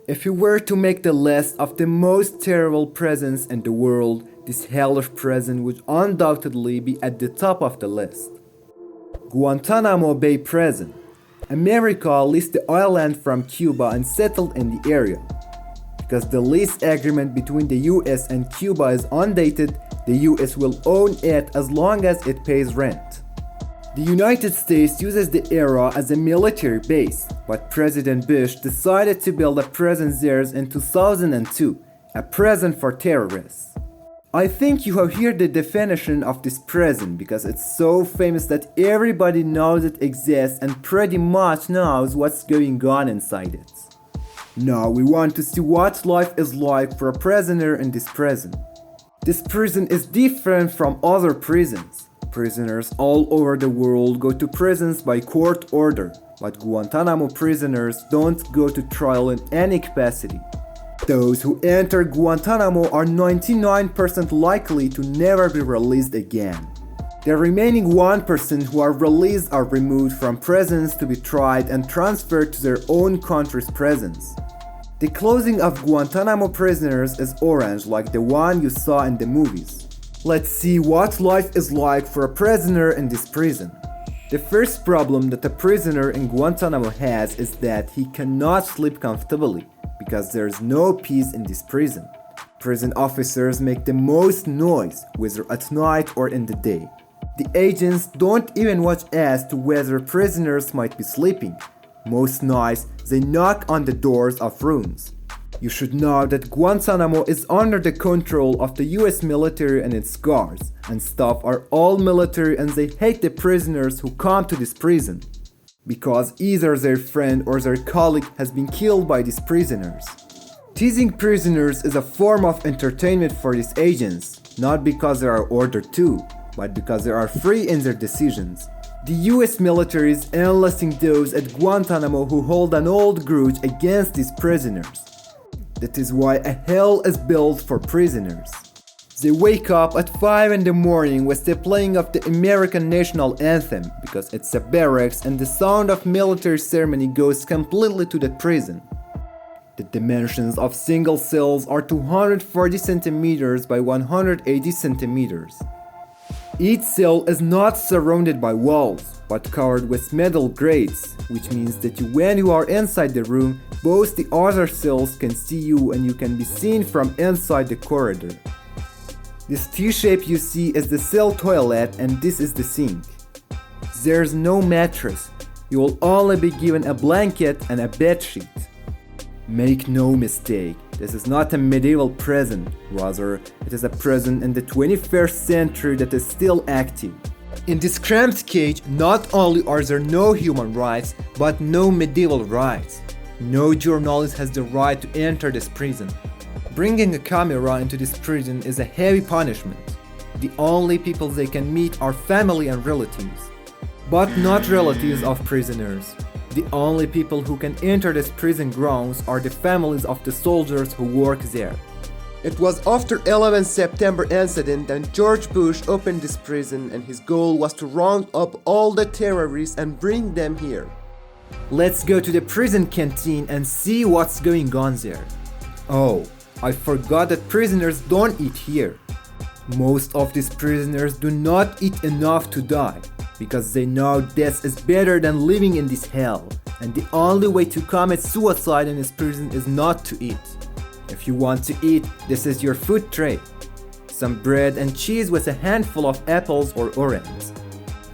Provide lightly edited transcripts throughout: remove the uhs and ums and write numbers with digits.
If you were to make the list of the most terrible prisons in the world, this hellish prison would undoubtedly be at the top of the list. Guantanamo Bay Prison. America leased the island from Cuba and settled in the area. Because the lease agreement between the US and Cuba is undated, the US will own it as long as it pays rent. The United States uses the area as a military base, but President Bush decided to build a prison there in 2002, a prison for terrorists. I think you have heard the definition of this prison because it's so famous that everybody knows it exists and pretty much knows what's going on inside it. Now we want to see what life is like for a prisoner in this prison. This prison is different from other prisons. Prisoners all over the world go to prisons by court order, but Guantanamo prisoners don't go to trial in any capacity. Those who enter Guantanamo are 99% likely to never be released again. The remaining 1% who are released are removed from prisons to be tried and transferred to their own country's prisons. The clothing of Guantanamo prisoners is orange like the one you saw in the movies. Let's see what life is like for a prisoner in this prison. The first problem that a prisoner in Guantanamo has is that he cannot sleep comfortably because there is no peace in this prison. Prison officers make the most noise, whether at night or in the day. The agents don't even watch as to whether prisoners might be sleeping. Most nights, they knock on the doors of rooms. You should know that Guantanamo is under the control of the US military and its guards, and staff are all military and they hate the prisoners who come to this prison, because either their friend or their colleague has been killed by these prisoners. Teasing prisoners is a form of entertainment for these agents, not because they are ordered to, but because they are free in their decisions. The US military is enlisting those at Guantanamo who hold an old grudge against these prisoners. That is why a hell is built for prisoners. They wake up at 5 in the morning with the playing of the American national anthem because it's a barracks and the sound of military ceremony goes completely to the prison. The dimensions of single cells are 240 centimeters by 180 centimeters. Each cell is not surrounded by walls, but covered with metal grates, which means that when you are inside the room, both the other cells can see you and you can be seen from inside the corridor. This T-shape you see is the cell toilet and this is the sink. There's no mattress. You will only be given a blanket and a bed sheet. Make no mistake, this is not a medieval prison, rather it is a prison in the 21st century that is still active. In this cramped cage, not only are there no human rights, but no medieval rights. No journalist has the right to enter this prison. Bringing a camera into this prison is a heavy punishment. The only people they can meet are family and relatives, but not relatives of prisoners. The only people who can enter these prison grounds are the families of the soldiers who work there. It was after 11 September incident that George Bush opened this prison and his goal was to round up all the terrorists and bring them here. Let's go to the prison canteen and see what's going on there. Oh, I forgot that prisoners don't eat here. Most of these prisoners do not eat enough to die, because they know death is better than living in this hell, and the only way to commit suicide in this prison is not to eat. If you want to eat, this is your food tray. Some bread and cheese with a handful of apples or oranges.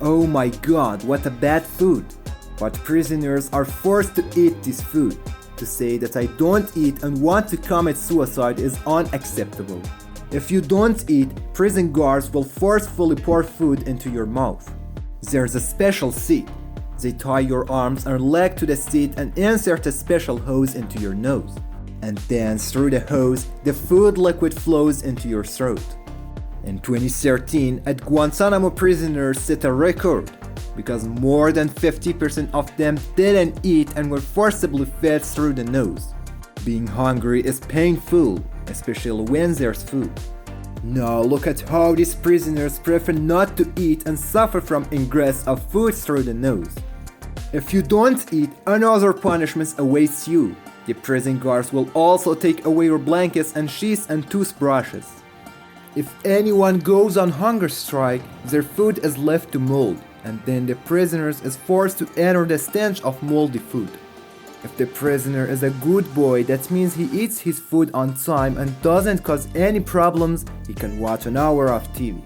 Oh my god, what a bad food. But prisoners are forced to eat this food. To say that I don't eat and want to commit suicide is unacceptable. If you don't eat, prison guards will forcefully pour food into your mouth. There's a special seat. They tie your arms and leg to the seat and insert a special hose into your nose. And then through the hose, the food liquid flows into your throat. In 2013, at Guantanamo, prisoners set a record because more than 50% of them didn't eat and were forcibly fed through the nose. Being hungry is painful, especially when there's food. Now look at how these prisoners prefer not to eat and suffer from ingress of food through the nose. If you don't eat, another punishment awaits you. The prison guards will also take away your blankets and sheets and toothbrushes. If anyone goes on hunger strike, their food is left to mold, and then the prisoners is forced to enter the stench of moldy food. If the prisoner is a good boy, that means he eats his food on time and doesn't cause any problems, he can watch an hour of TV.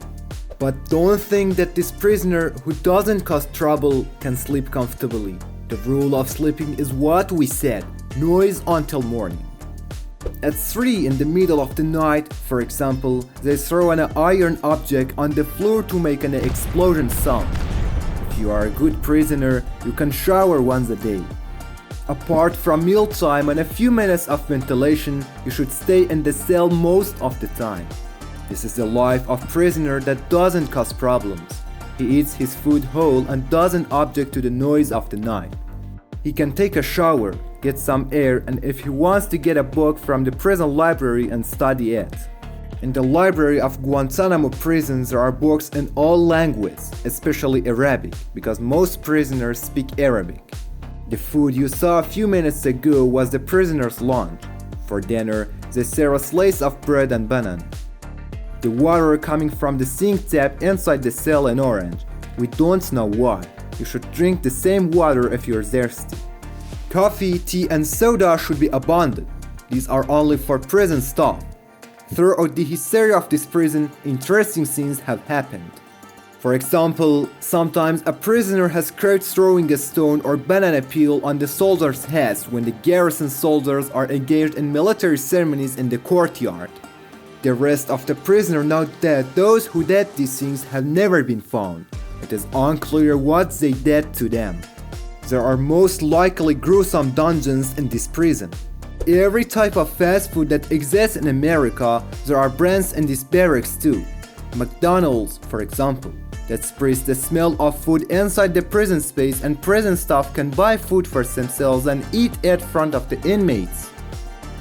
But don't think that this prisoner who doesn't cause trouble can sleep comfortably. The rule of sleeping is what we said, noise until morning. At 3 in the middle of the night, for example, they throw an iron object on the floor to make an explosion sound. If you are a good prisoner, you can shower once a day. Apart from mealtime and a few minutes of ventilation, you should stay in the cell most of the time. This is the life of prisoner that doesn't cause problems. He eats his food whole and doesn't object to the noise of the night. He can take a shower, get some air, and if he wants to get a book from the prison library and study it. In the library of Guantanamo prison there are books in all languages, especially Arabic, because most prisoners speak Arabic. The food you saw a few minutes ago was the prisoner's lunch. For dinner, they serve a slice of bread and banana. The water coming from the sink tap inside the cell is orange. We don't know why. You should drink the same water if you're thirsty. Coffee, tea, and soda should be abandoned. These are only for prison staff. Throughout the history of this prison, interesting things have happened. For example, sometimes a prisoner has caught throwing a stone or banana peel on the soldiers' heads when the garrison soldiers are engaged in military ceremonies in the courtyard. The rest of the prisoners know that those who did these things have never been found. It is unclear what they did to them. There are most likely gruesome dungeons in this prison. Every type of fast food that exists in America, there are brands in these barracks too. McDonald's, for example, that sprays the smell of food inside the prison space, and prison staff can buy food for themselves and eat it in front of the inmates.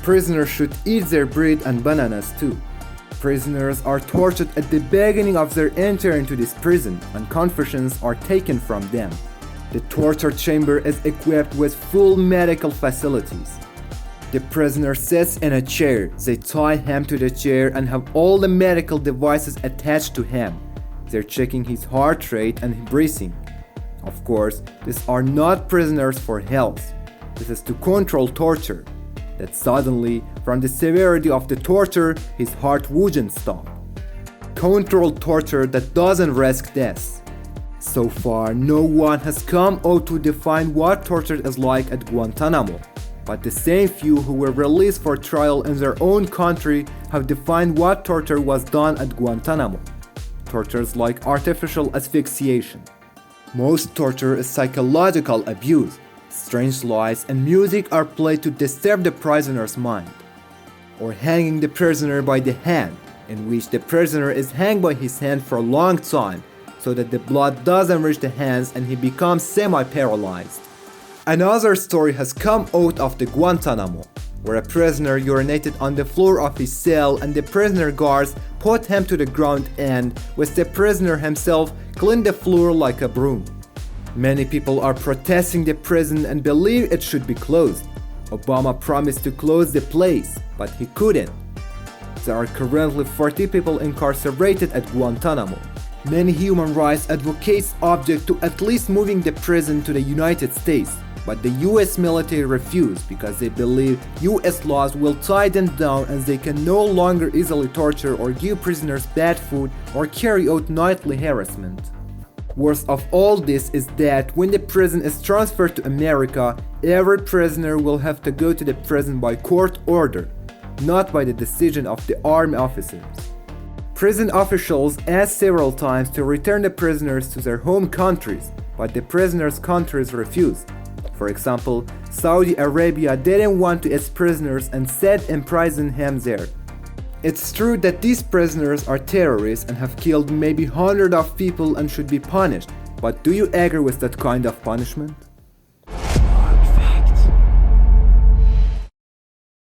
Prisoners should eat their bread and bananas too. Prisoners are tortured at the beginning of their entry into this prison, and confessions are taken from them. The torture chamber is equipped with full medical facilities. The prisoner sits in a chair, they tie him to the chair and have all the medical devices attached to him. They're checking his heart rate and breathing. Of course, these are not prisoners for health. This is to control torture. That suddenly, from the severity of the torture, his heart wouldn't stop. Controlled torture that doesn't risk death. So far, no one has come out to define what torture is like at Guantanamo. But the same few who were released for trial in their own country have defined what torture was done at Guantanamo. Tortures like artificial asphyxiation. Most torture is psychological abuse. Strange lies and music are played to disturb the prisoner's mind. Or hanging the prisoner by the hand, in which the prisoner is hanged by his hand for a long time, so that the blood doesn't reach the hands and he becomes semi-paralyzed. Another story has come out of the Guantanamo, where a prisoner urinated on the floor of his cell and the prisoner guards put him to the ground and, with the prisoner himself, cleaned the floor like a broom. Many people are protesting the prison and believe it should be closed. Obama promised to close the place, but he couldn't. There are currently 40 people incarcerated at Guantanamo. Many human rights advocates object to at least moving the prison to the United States, but the US military refused because they believe US laws will tie them down and they can no longer easily torture or give prisoners bad food or carry out nightly harassment. Worst of all this is that when the prison is transferred to America, every prisoner will have to go to the prison by court order, not by the decision of the army officers. Prison officials asked several times to return the prisoners to their home countries, but the prisoners' countries refused. For example, Saudi Arabia didn't want its prisoners and said imprison him there. It's true that these prisoners are terrorists and have killed maybe hundreds of people and should be punished, but do you agree with that kind of punishment?